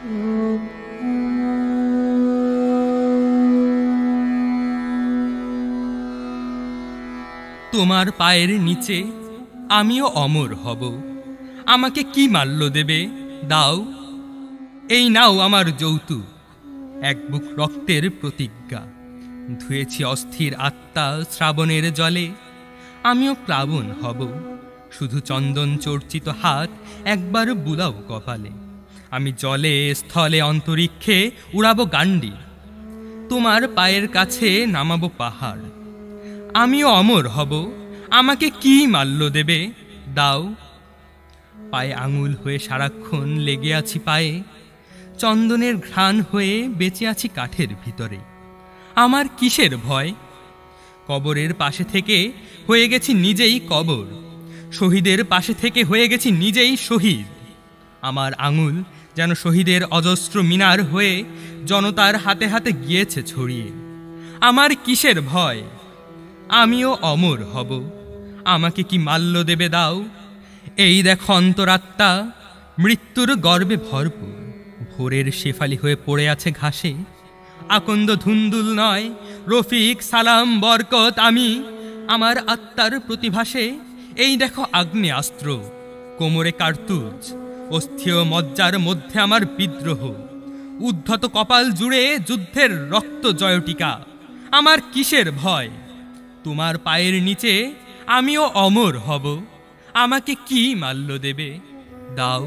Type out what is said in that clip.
তোমার পায়ের নিচে আমিও অমর হব, আমাকে কি মাল্য দেবে দাও। এই নাও আমার যৌতুক, এক বুক রক্তের প্রতিজ্ঞা। ধুয়েছি অস্থির আত্মা শ্রাবণের জলে, আমিও প্লাবন হব। শুধু চন্দন চর্চিত হাত একবার বুলাও কপালে। আমি জলে স্থলে অন্তরিক্ষে উড়াবো গান্ডি, তোমার পায়ের কাছে নামাবো পাহাড়। আমিও অমর হব, আমাকে কি মাল্য দেবে দাও। পায়ে আঙুল হয়ে সারাক্ষণ লেগে আছি পায়ে, চন্দনের ঘ্রাণ হয়ে বেঁচে আছি কাঠের ভিতরে। আমার কিসের ভয়? কবরের পাশে থেকে হয়ে গেছি নিজেই কবর, শহীদের পাশে থেকে হয়ে গেছি নিজেই শহীদ। আমার আঙুল যেন শহীদের অজস্র মিনার হয়ে জনতার হাতে হাতে গিয়েছে ছড়িয়ে। আমার কিসের ভয়? আমিও অমর হব, আমাকে কি মাল্য দেবে দাও। এই দেখো অন্তরাত্মা মৃত্যুর গর্বে ভরপুর, ভোরের শেফালি হয়ে পড়ে আছে ঘাসে। আকন্দ ধুন্দুল নয়, রফিক সালাম বরকত আমি, আমার আত্মার প্রতিভাসে। এই দেখো আগ্নেয়াস্ত্র, কোমরে কার্তুজ, অস্থিয় মজ্জার মধ্যে আমার বিদ্রোহ। উদ্ধত কপাল জুড়ে যুদ্ধের রক্ত জয়টিকা। আমার কিসের ভয়? তোমার পায়ের নিচে আমিও অমর হব, আমাকে কি মাল্য দেবে দাও।